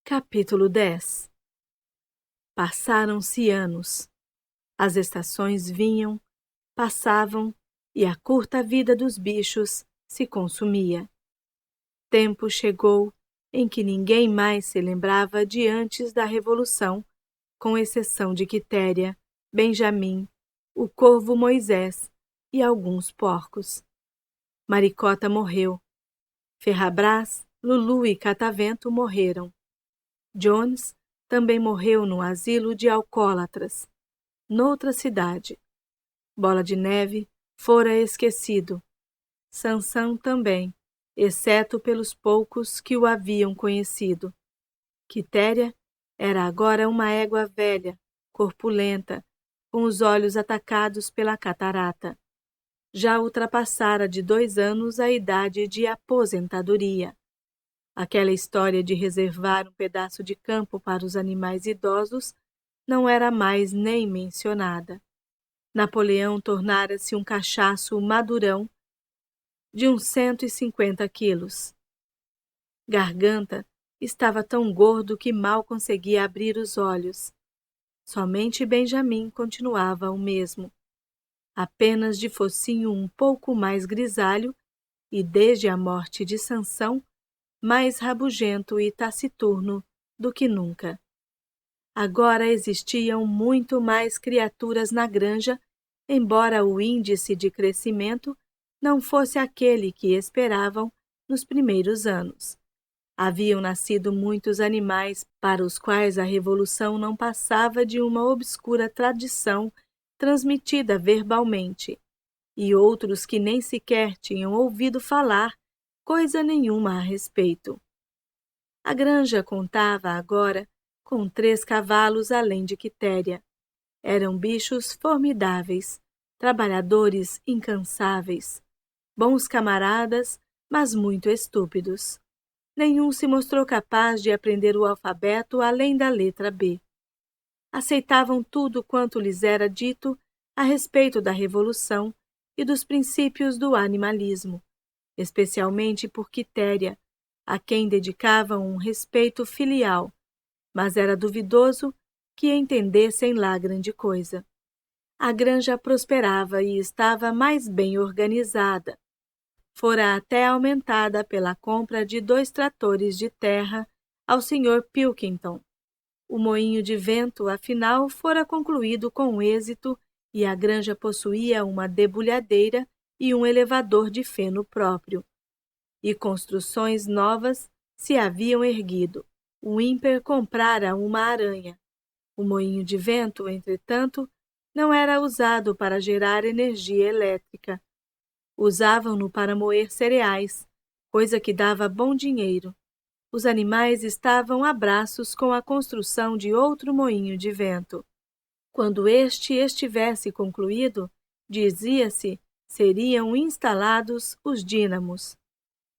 Capítulo 10. Passaram-se anos. As estações vinham, passavam, e a curta vida dos bichos se consumia. Tempo chegou em que ninguém mais se lembrava de antes da Revolução, com exceção de Quitéria, Benjamim, o corvo Moisés e alguns porcos. Maricota morreu. Ferrabras, Lulu e Catavento morreram. Jones também morreu num asilo de alcoólatras, noutra cidade. Bola de Neve fora esquecido. Sansão também, exceto pelos poucos que o haviam conhecido. Quitéria era agora uma égua velha, corpulenta, com os olhos atacados pela catarata. Já ultrapassara de 2 anos a idade de aposentadoria. Aquela história de reservar um pedaço de campo para os animais idosos não era mais nem mencionada. Napoleão tornara-se um cachaço madurão de uns 150 quilos. Garganta estava tão gordo que mal conseguia abrir os olhos. Somente Benjamim continuava o mesmo, apenas de focinho um pouco mais grisalho e, desde a morte de Sansão, mais rabugento e taciturno do que nunca. Agora existiam muito mais criaturas na granja, embora o índice de crescimento não fosse aquele que esperavam nos primeiros anos. Haviam nascido muitos animais para os quais a revolução não passava de uma obscura tradição transmitida verbalmente, e outros que nem sequer tinham ouvido falar coisa nenhuma a respeito. A granja contava agora com 3 cavalos além de Quitéria. Eram bichos formidáveis, trabalhadores incansáveis, bons camaradas, mas muito estúpidos. Nenhum se mostrou capaz de aprender o alfabeto além da letra B. Aceitavam tudo quanto lhes era dito a respeito da Revolução e dos princípios do animalismo, especialmente por Quitéria, a quem dedicavam um respeito filial, mas era duvidoso que entendessem lá grande coisa. A granja prosperava e estava mais bem organizada. Fora até aumentada pela compra de 2 tratores de terra ao Sr. Pilkington. O moinho de vento, afinal, fora concluído com êxito e a granja possuía uma debulhadeira e um elevador de feno próprio. E construções novas se haviam erguido. O ímper comprara uma aranha. O moinho de vento, entretanto, não era usado para gerar energia elétrica. Usavam-no para moer cereais, coisa que dava bom dinheiro. Os animais estavam a braços com a construção de outro moinho de vento. Quando este estivesse concluído, dizia-se, seriam instalados os dínamos.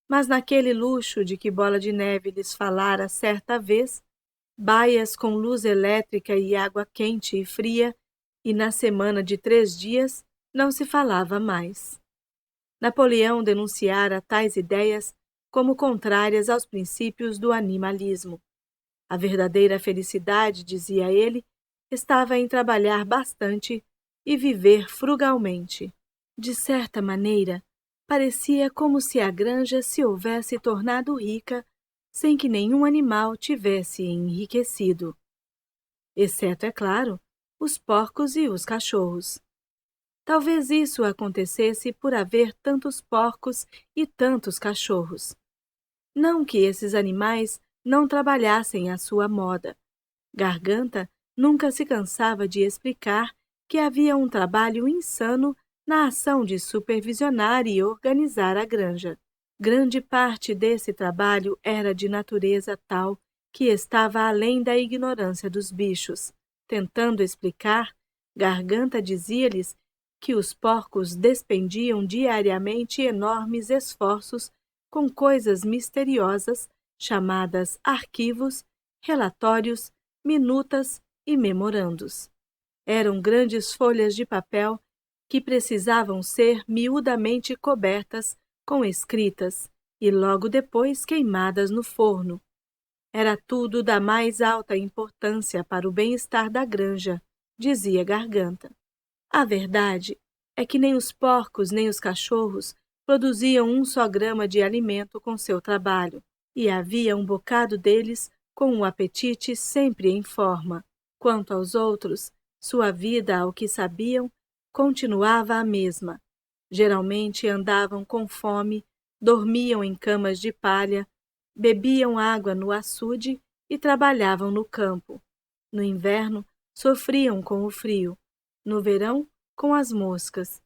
Mas naquele luxo de que Bola de Neve lhes falara certa vez, baias com luz elétrica e água quente e fria, e na semana de 3 dias não se falava mais. Napoleão denunciara tais ideias como contrárias aos princípios do animalismo. A verdadeira felicidade, dizia ele, estava em trabalhar bastante e viver frugalmente. De certa maneira, parecia como se a granja se houvesse tornado rica sem que nenhum animal tivesse enriquecido. Exceto, é claro, os porcos e os cachorros. Talvez isso acontecesse por haver tantos porcos e tantos cachorros. Não que esses animais não trabalhassem à sua moda. Garganta nunca se cansava de explicar que havia um trabalho insano na ação de supervisionar e organizar a granja. Grande parte desse trabalho era de natureza tal que estava além da ignorância dos bichos. Tentando explicar, Garganta dizia-lhes que os porcos despendiam diariamente enormes esforços com coisas misteriosas chamadas arquivos, relatórios, minutas e memorandos. Eram grandes folhas de papel que precisavam ser miudamente cobertas com escritas e logo depois queimadas no forno. Era tudo da mais alta importância para o bem-estar da granja, dizia Garganta. A verdade é que nem os porcos nem os cachorros produziam um só grama de alimento com seu trabalho, e havia um bocado deles com o apetite sempre em forma. Quanto aos outros, sua vida, ao que sabiam, continuava a mesma. Geralmente andavam com fome, dormiam em camas de palha, bebiam água no açude e trabalhavam no campo. No inverno, sofriam com o frio. No verão, com as moscas.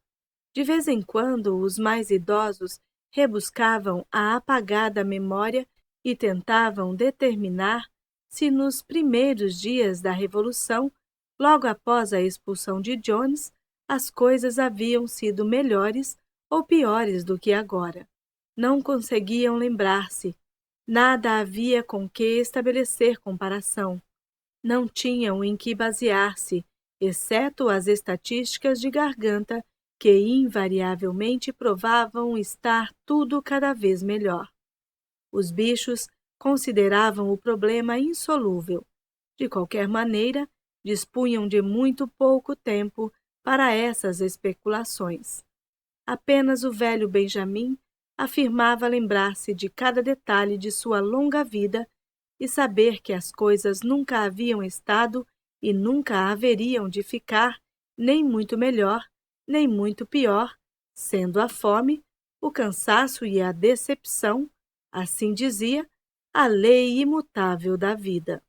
De vez em quando, os mais idosos rebuscavam a apagada memória e tentavam determinar se nos primeiros dias da Revolução, logo após a expulsão de Jones, as coisas haviam sido melhores ou piores do que agora. Não conseguiam lembrar-se. Nada havia com que estabelecer comparação. Não tinham em que basear-se, exceto as estatísticas de Garganta, que invariavelmente provavam estar tudo cada vez melhor. Os bichos consideravam o problema insolúvel. De qualquer maneira, dispunham de muito pouco tempo para essas especulações. Apenas o velho Benjamin afirmava lembrar-se de cada detalhe de sua longa vida e saber que as coisas nunca haviam estado e nunca haveriam de ficar nem muito melhor, nem muito pior, sendo a fome, o cansaço e a decepção, assim dizia, a lei imutável da vida.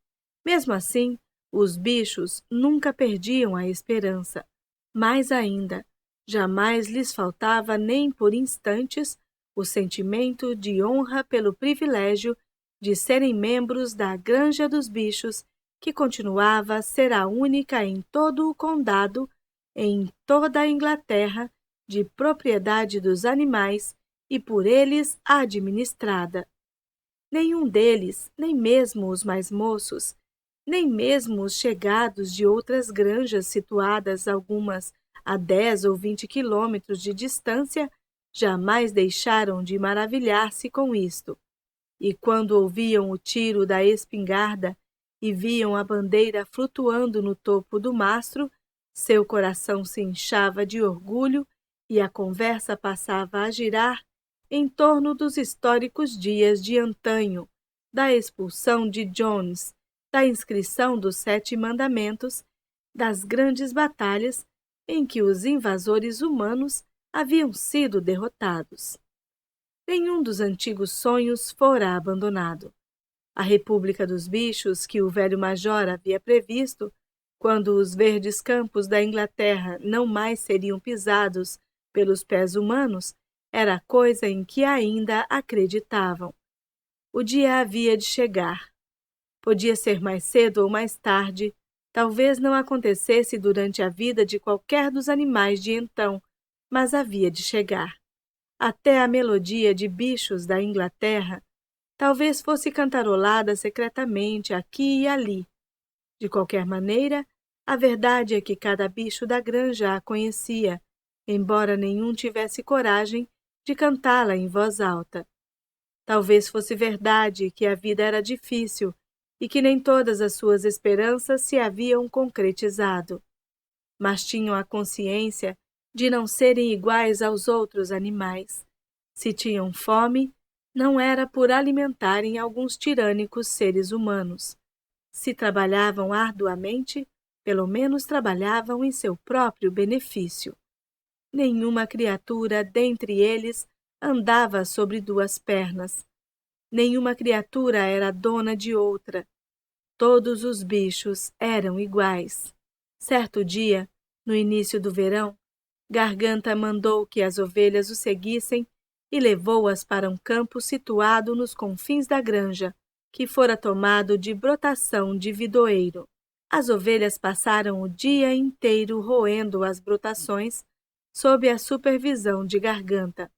Mesmo assim, os bichos nunca perdiam a esperança. Mais ainda, jamais lhes faltava nem por instantes o sentimento de honra pelo privilégio de serem membros da Granja dos Bichos, que continuava a ser a única em todo o condado, em toda a Inglaterra, de propriedade dos animais e por eles administrada. Nenhum deles, nem mesmo os mais moços, nem mesmo os chegados de outras granjas situadas algumas a 10 ou 20 quilômetros de distância, jamais deixaram de maravilhar-se com isto. E quando ouviam o tiro da espingarda e viam a bandeira flutuando no topo do mastro, seu coração se inchava de orgulho e a conversa passava a girar em torno dos históricos dias de antanho, da expulsão de Jones, da inscrição dos 7 mandamentos, das grandes batalhas em que os invasores humanos haviam sido derrotados. Nenhum dos antigos sonhos fora abandonado. A República dos Bichos, que o velho major havia previsto, quando os verdes campos da Inglaterra não mais seriam pisados pelos pés humanos, era coisa em que ainda acreditavam. O dia havia de chegar. Podia ser mais cedo ou mais tarde, talvez não acontecesse durante a vida de qualquer dos animais de então, mas havia de chegar. Até a melodia de bichos da Inglaterra talvez fosse cantarolada secretamente aqui e ali. De qualquer maneira, a verdade é que cada bicho da granja a conhecia, embora nenhum tivesse coragem de cantá-la em voz alta. Talvez fosse verdade que a vida era difícil e que nem todas as suas esperanças se haviam concretizado. Mas tinham a consciência de não serem iguais aos outros animais. Se tinham fome, não era por alimentarem alguns tirânicos seres humanos. Se trabalhavam arduamente, pelo menos trabalhavam em seu próprio benefício. Nenhuma criatura dentre eles andava sobre 2 pernas. Nenhuma criatura era dona de outra. Todos os bichos eram iguais. Certo dia, no início do verão, Garganta mandou que as ovelhas o seguissem e levou-as para um campo situado nos confins da granja, que fora tomado de brotação de vidoeiro. As ovelhas passaram o dia inteiro roendo as brotações, sob a supervisão de Garganta.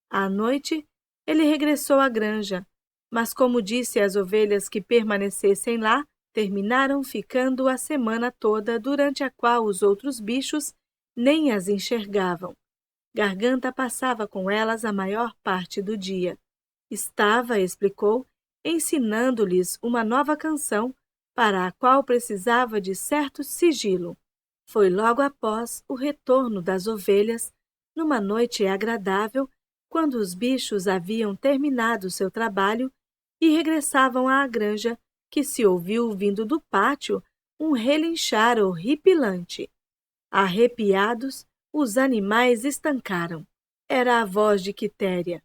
À noite, ele regressou à granja, mas como disse às ovelhas que permanecessem lá, terminaram ficando a semana toda, durante a qual os outros bichos nem as enxergavam. Garganta passava com elas a maior parte do dia. Estava, explicou, ensinando-lhes uma nova canção para a qual precisava de certo sigilo. Foi logo após o retorno das ovelhas, numa noite agradável, quando os bichos haviam terminado seu trabalho e regressavam à granja, que se ouviu vindo do pátio um relinchar horripilante. Arrepiados, os animais estancaram. Era a voz de Quitéria.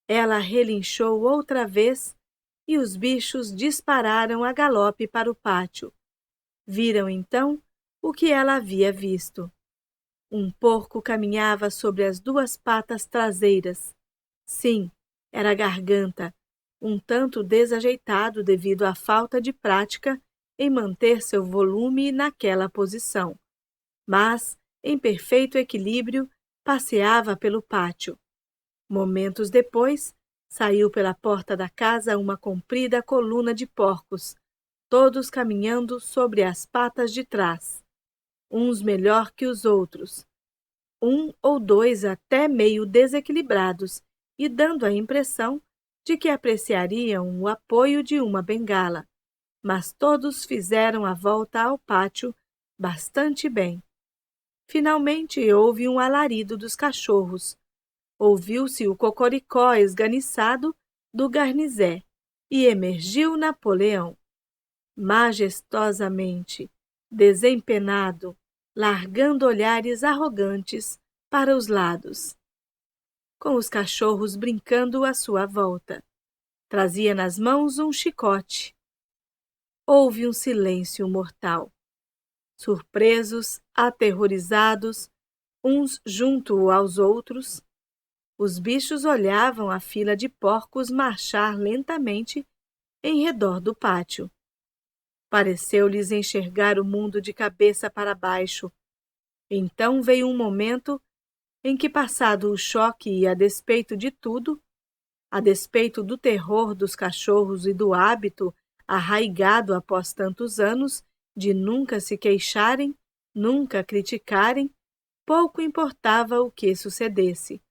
Ela relinchou outra vez e os bichos dispararam a galope para o pátio. Viram então o que ela havia visto. Um porco caminhava sobre as duas patas traseiras. Sim, era a garganta, um tanto desajeitado devido à falta de prática em manter seu volume naquela posição. Mas, em perfeito equilíbrio, passeava pelo pátio. Momentos depois, saiu pela porta da casa uma comprida coluna de porcos, todos caminhando sobre as patas de trás, uns melhor que os outros, um ou dois até meio desequilibrados e dando a impressão de que apreciariam o apoio de uma bengala, mas todos fizeram a volta ao pátio bastante bem. Finalmente houve um alarido dos cachorros. Ouviu-se o cocoricó esganiçado do garnizé e emergiu Napoleão. Majestosamente, desempenado, largando olhares arrogantes para os lados, com os cachorros brincando à sua volta. Trazia nas mãos um chicote. Houve um silêncio mortal. Surpresos, aterrorizados, uns junto aos outros, os bichos olhavam a fila de porcos marchar lentamente em redor do pátio. Pareceu-lhes enxergar o mundo de cabeça para baixo. Então veio um momento em que, passado o choque e a despeito de tudo, a despeito do terror dos cachorros e do hábito arraigado após tantos anos de nunca se queixarem, nunca criticarem, pouco importava o que sucedesse.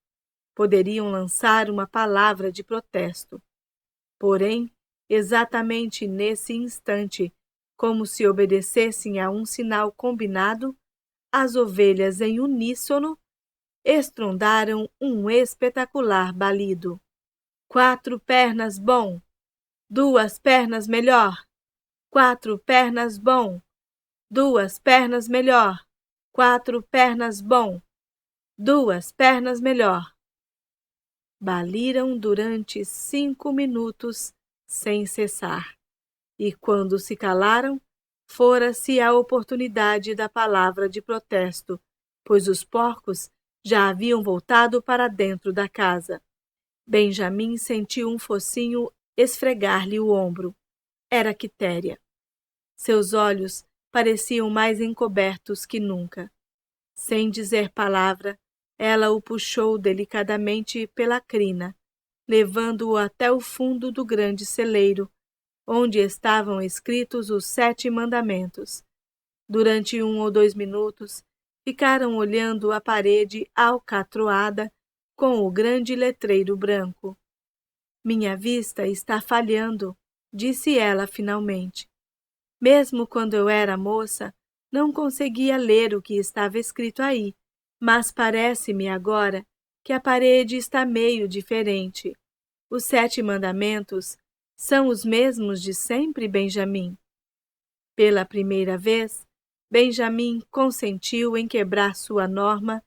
Poderiam lançar uma palavra de protesto. Porém, exatamente nesse instante, como se obedecessem a um sinal combinado, as ovelhas em uníssono estrondaram um espetacular balido. 4 pernas bom, 2 pernas melhor, 4 pernas bom, 2 pernas melhor, 4 pernas bom, 2 pernas melhor. Baliram durante 5 minutos sem cessar, e quando se calaram, fora-se a oportunidade da palavra de protesto, pois os porcos já haviam voltado para dentro da casa. Benjamim sentiu um focinho esfregar-lhe o ombro. Era Quitéria. Seus olhos pareciam mais encobertos que nunca. Sem dizer palavra, ela o puxou delicadamente pela crina, levando-o até o fundo do grande celeiro, onde estavam escritos os 7 mandamentos. Durante 1 ou 2 minutos, ficaram olhando a parede alcatroada com o grande letreiro branco. Minha vista está falhando, disse ela finalmente. Mesmo quando eu era moça, não conseguia ler o que estava escrito aí, mas parece-me agora que a parede está meio diferente. Os 7 mandamentos são os mesmos de sempre, Benjamim? Pela primeira vez, Benjamim consentiu em quebrar sua norma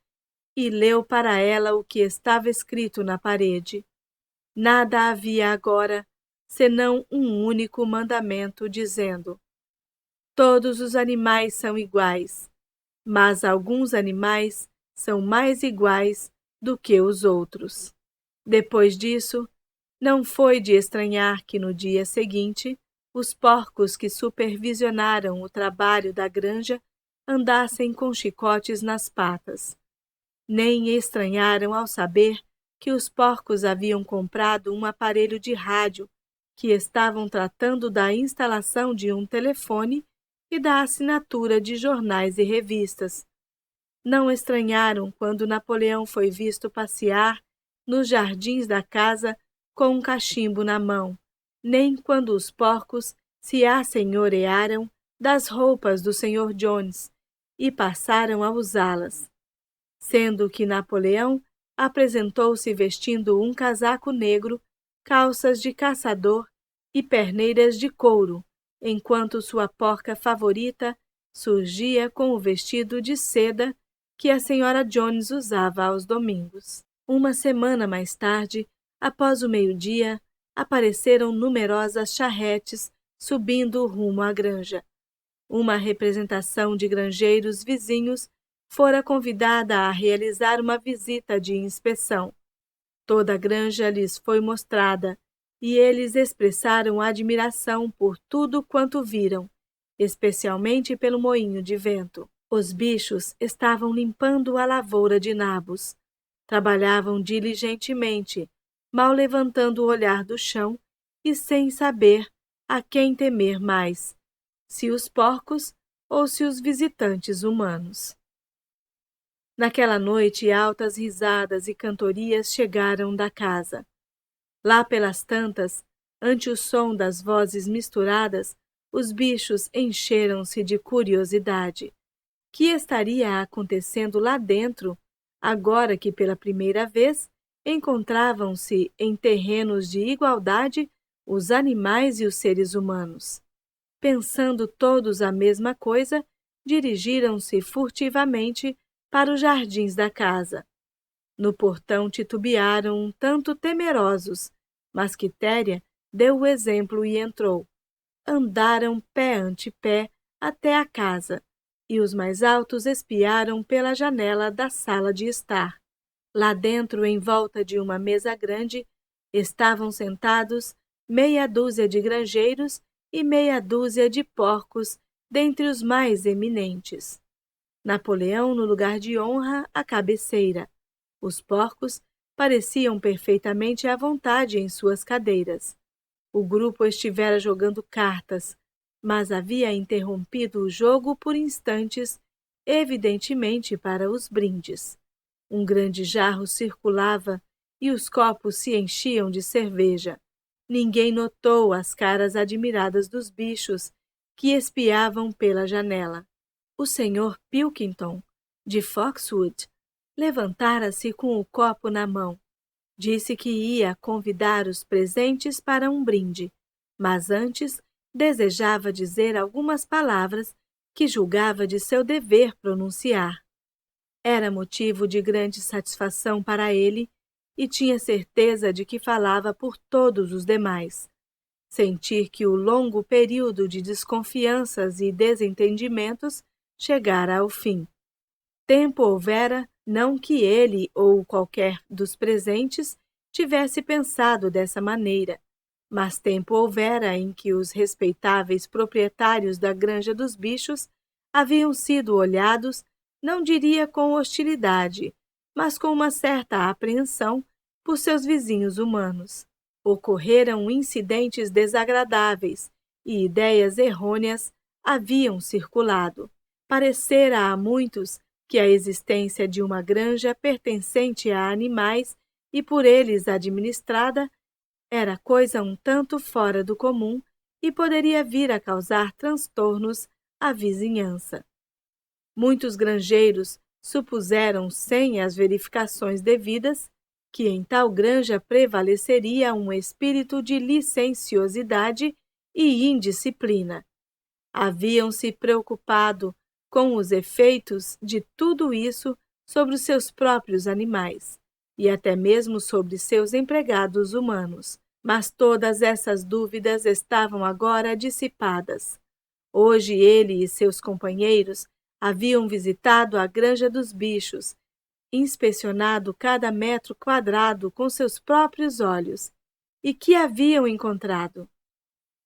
e leu para ela o que estava escrito na parede. Nada havia agora, senão um único mandamento, dizendo: todos os animais são iguais, mas alguns animais são mais iguais do que os outros. Depois disso, não foi de estranhar que no dia seguinte, os porcos que supervisionaram o trabalho da granja andassem com chicotes nas patas. Nem estranharam ao saber que os porcos haviam comprado um aparelho de rádio, que estavam tratando da instalação de um telefone e da assinatura de jornais e revistas. Não estranharam quando Napoleão foi visto passear nos jardins da casa com um cachimbo na mão, nem quando os porcos se assenhorearam das roupas do Sr. Jones e passaram a usá-las, sendo que Napoleão apresentou-se vestindo um casaco negro, calças de caçador e perneiras de couro, enquanto sua porca favorita surgia com o vestido de seda que a Sra. Jones usava aos domingos. Uma semana mais tarde, após o meio-dia, apareceram numerosas charretes subindo rumo à granja. Uma representação de granjeiros vizinhos fora convidada a realizar uma visita de inspeção. Toda a granja lhes foi mostrada, e eles expressaram admiração por tudo quanto viram, especialmente pelo moinho de vento. Os bichos estavam limpando a lavoura de nabos. Trabalhavam diligentemente, mal levantando o olhar do chão e sem saber a quem temer mais, se os porcos ou se os visitantes humanos. Naquela noite, altas risadas e cantorias chegaram da casa. Lá pelas tantas, ante o som das vozes misturadas, os bichos encheram-se de curiosidade. Que estaria acontecendo lá dentro, agora que pela primeira vez encontravam-se em terrenos de igualdade os animais e os seres humanos? Pensando todos a mesma coisa, dirigiram-se furtivamente para os jardins da casa. No portão titubearam um tanto temerosos, mas Quitéria deu o exemplo e entrou. Andaram pé ante pé até a casa, e os mais altos espiaram pela janela da sala de estar. Lá dentro, em volta de uma mesa grande, estavam sentados meia dúzia de granjeiros e meia dúzia de porcos, dentre os mais eminentes. Napoleão, no lugar de honra, à cabeceira. Os porcos pareciam perfeitamente à vontade em suas cadeiras. O grupo estivera jogando cartas, mas havia interrompido o jogo por instantes, evidentemente para os brindes. Um grande jarro circulava e os copos se enchiam de cerveja. Ninguém notou as caras admiradas dos bichos que espiavam pela janela. O Sr. Pilkington, de Foxwood, levantara-se com o copo na mão. Disse que ia convidar os presentes para um brinde, mas antes desejava dizer algumas palavras que julgava de seu dever pronunciar. Era motivo de grande satisfação para ele e tinha certeza de que falava por todos os demais. Sentir que o longo período de desconfianças e desentendimentos chegara ao fim. Tempo houvera, não que ele ou qualquer dos presentes tivesse pensado dessa maneira, mas tempo houvera em que os respeitáveis proprietários da Granja dos Bichos haviam sido olhados, não diria com hostilidade, mas com uma certa apreensão por seus vizinhos humanos. Ocorreram incidentes desagradáveis e ideias errôneas haviam circulado. Parecera a muitos que a existência de uma granja pertencente a animais e por eles administrada era coisa um tanto fora do comum e poderia vir a causar transtornos à vizinhança. Muitos granjeiros supuseram, sem as verificações devidas, que em tal granja prevaleceria um espírito de licenciosidade e indisciplina. Haviam-se preocupado com os efeitos de tudo isso sobre os seus próprios animais e até mesmo sobre seus empregados humanos. Mas todas essas dúvidas estavam agora dissipadas. Hoje ele e seus companheiros haviam visitado a Granja dos Bichos, inspecionado cada metro quadrado com seus próprios olhos. E que haviam encontrado?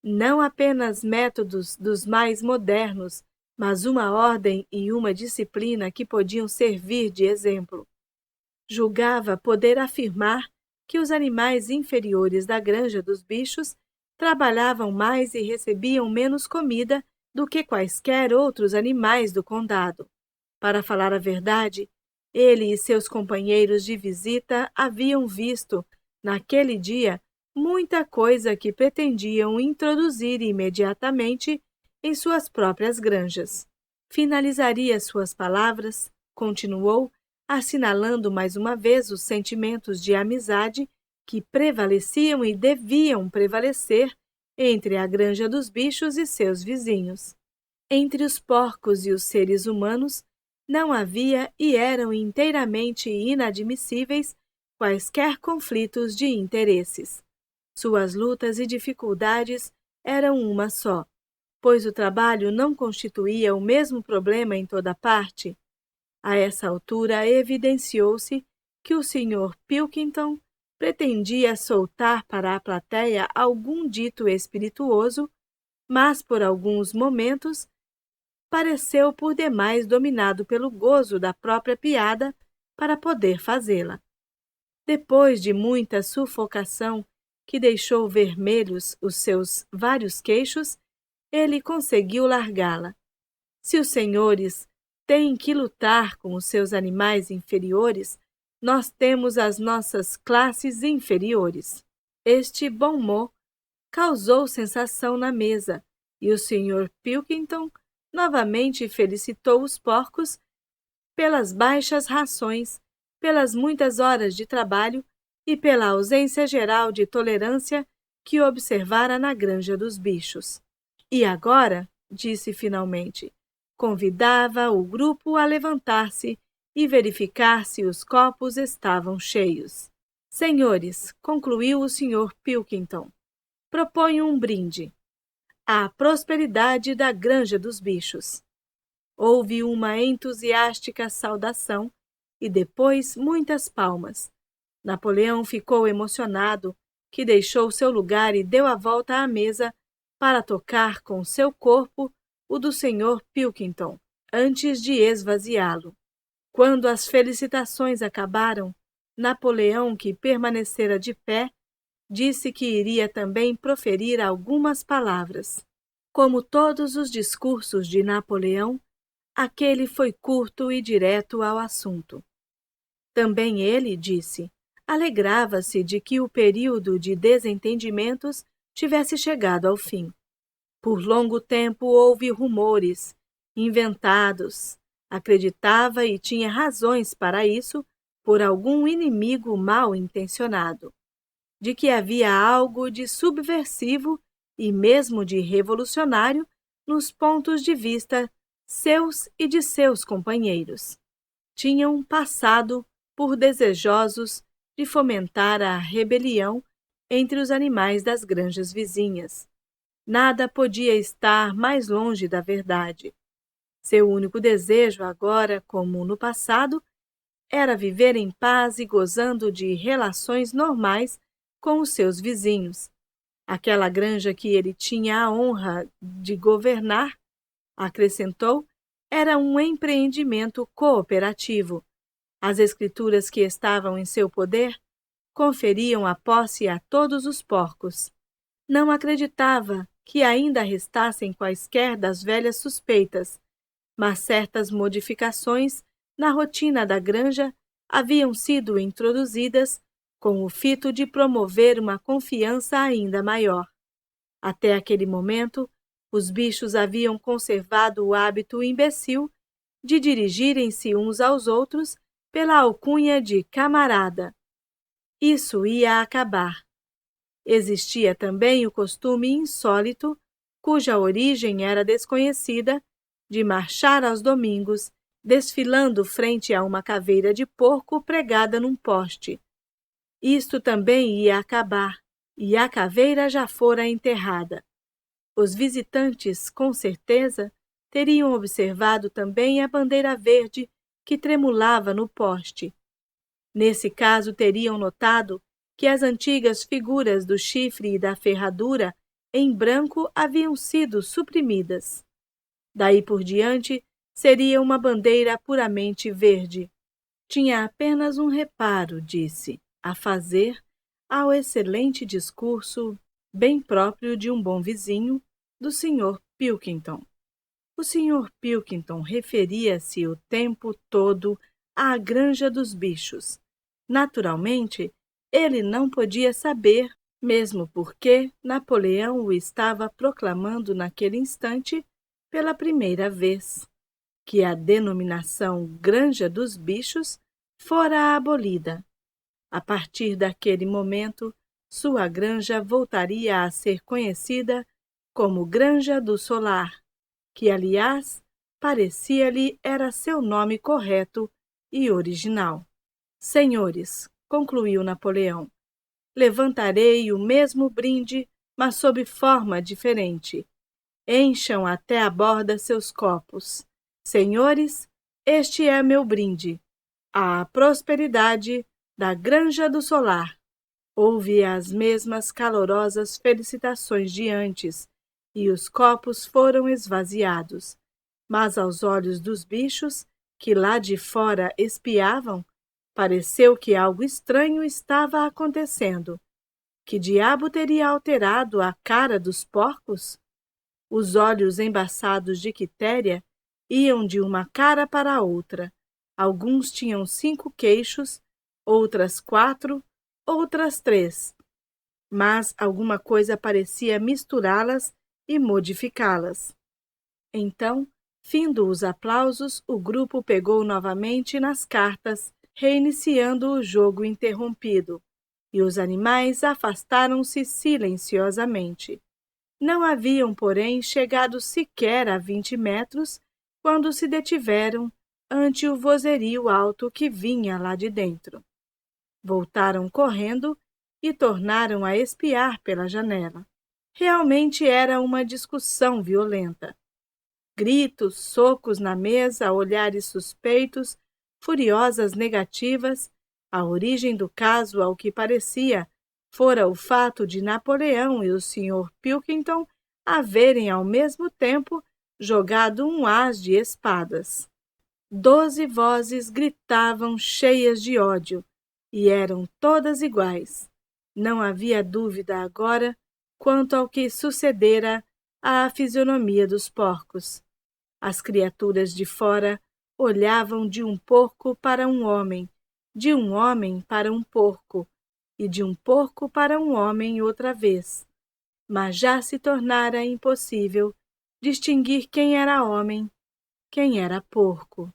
Não apenas métodos dos mais modernos, mas uma ordem e uma disciplina que podiam servir de exemplo. Julgava poder afirmar que os animais inferiores da Granja dos Bichos trabalhavam mais e recebiam menos comida do que quaisquer outros animais do condado. Para falar a verdade, ele e seus companheiros de visita haviam visto, naquele dia, muita coisa que pretendiam introduzir imediatamente em suas próprias granjas. Finalizaria suas palavras, continuou, assinalando mais uma vez os sentimentos de amizade que prevaleciam e deviam prevalecer entre a granja dos bichos e seus vizinhos. Entre os porcos e os seres humanos não havia e eram inteiramente inadmissíveis quaisquer conflitos de interesses. Suas lutas e dificuldades eram uma só, pois o trabalho não constituía o mesmo problema em toda parte. A essa altura evidenciou-se que o Sr. Pilkington pretendia soltar para a plateia algum dito espirituoso, mas por alguns momentos pareceu por demais dominado pelo gozo da própria piada para poder fazê-la. Depois de muita sufocação que deixou vermelhos os seus vários queixos, ele conseguiu largá-la. Se os senhores têm que lutar com os seus animais inferiores, nós temos as nossas classes inferiores. Este bom mot causou sensação na mesa, e o Sr. Pilkington novamente felicitou os porcos pelas baixas rações, pelas muitas horas de trabalho e pela ausência geral de tolerância que observara na granja dos bichos. E agora, disse finalmente, convidava o grupo a levantar-se e verificar se os copos estavam cheios. Senhores, concluiu o Sr. Pilkington, proponho um brinde à prosperidade da granja dos bichos. Houve uma entusiástica saudação e depois muitas palmas. Napoleão ficou emocionado, que deixou seu lugar e deu a volta à mesa para tocar com seu corpo o do Sr. Pilkington, antes de esvaziá-lo. Quando as felicitações acabaram, Napoleão, que permanecera de pé, disse que iria também proferir algumas palavras. Como todos os discursos de Napoleão, aquele foi curto e direto ao assunto. Também ele, disse, alegrava-se de que o período de desentendimentos tivesse chegado ao fim. Por longo tempo houve rumores, inventados, acreditava e tinha razões para isso, por algum inimigo mal intencionado, de que havia algo de subversivo e mesmo de revolucionário nos pontos de vista seus e de seus companheiros. Tinham passado por desejosos de fomentar a rebelião entre os animais das granjas vizinhas. Nada podia estar mais longe da verdade. Seu único desejo agora, como no passado, era viver em paz e gozando de relações normais com os seus vizinhos. Aquela granja que ele tinha a honra de governar, acrescentou, era um empreendimento cooperativo. As escrituras que estavam em seu poder conferiam a posse a todos os porcos. Não acreditava que ainda restassem quaisquer das velhas suspeitas, mas certas modificações na rotina da granja haviam sido introduzidas com o fito de promover uma confiança ainda maior. Até aquele momento, os bichos haviam conservado o hábito imbecil de dirigirem-se uns aos outros pela alcunha de camarada. Isso ia acabar. Existia também o costume insólito, cuja origem era desconhecida, de marchar aos domingos, desfilando frente a uma caveira de porco pregada num poste. Isto também ia acabar, e a caveira já fora enterrada. Os visitantes, com certeza, teriam observado também a bandeira verde que tremulava no poste. Nesse caso, teriam notado que as antigas figuras do chifre e da ferradura em branco haviam sido suprimidas. Daí por diante, seria uma bandeira puramente verde. Tinha apenas um reparo, disse, a fazer ao excelente discurso, bem próprio de um bom vizinho, do Sr. Pilkington. O Sr. Pilkington referia-se o tempo todo à granja dos bichos. Naturalmente, ele não podia saber mesmo porque Napoleão o estava proclamando naquele instante pela primeira vez, que a denominação Granja dos Bichos fora abolida. A partir daquele momento, sua granja voltaria a ser conhecida como Granja do Solar, que, aliás, parecia-lhe era seu nome correto e original. Senhores, concluiu Napoleão, levantarei o mesmo brinde, mas sob forma diferente. Encham até a borda seus copos. Senhores, este é meu brinde. À prosperidade da Granja do Solar. Houve as mesmas calorosas felicitações de antes, e os copos foram esvaziados. Mas aos olhos dos bichos, que lá de fora espiavam, pareceu que algo estranho estava acontecendo. Que diabo teria alterado a cara dos porcos? Os olhos embaçados de Quitéria iam de uma cara para a outra. Alguns tinham 5 queixos, outras 4, outras 3. Mas alguma coisa parecia misturá-las e modificá-las. Então, findo os aplausos, o grupo pegou novamente nas cartas, reiniciando o jogo interrompido, e os animais afastaram-se silenciosamente. Não haviam, porém, chegado sequer a 20 metros, quando se detiveram ante o vozerio alto que vinha lá de dentro. Voltaram correndo e tornaram a espiar pela janela. Realmente era uma discussão violenta. Gritos, socos na mesa, olhares suspeitos, furiosas negativas. A origem do caso, ao que parecia, fora o fato de Napoleão e o Sr. Pilkington haverem ao mesmo tempo jogado um ás de espadas. 12 vozes gritavam cheias de ódio, e eram todas iguais. Não havia dúvida agora quanto ao que sucedera à fisionomia dos porcos. As criaturas de fora olhavam de um porco para um homem, de um homem para um porco, e de um porco para um homem outra vez. Mas já se tornara impossível distinguir quem era homem, quem era porco.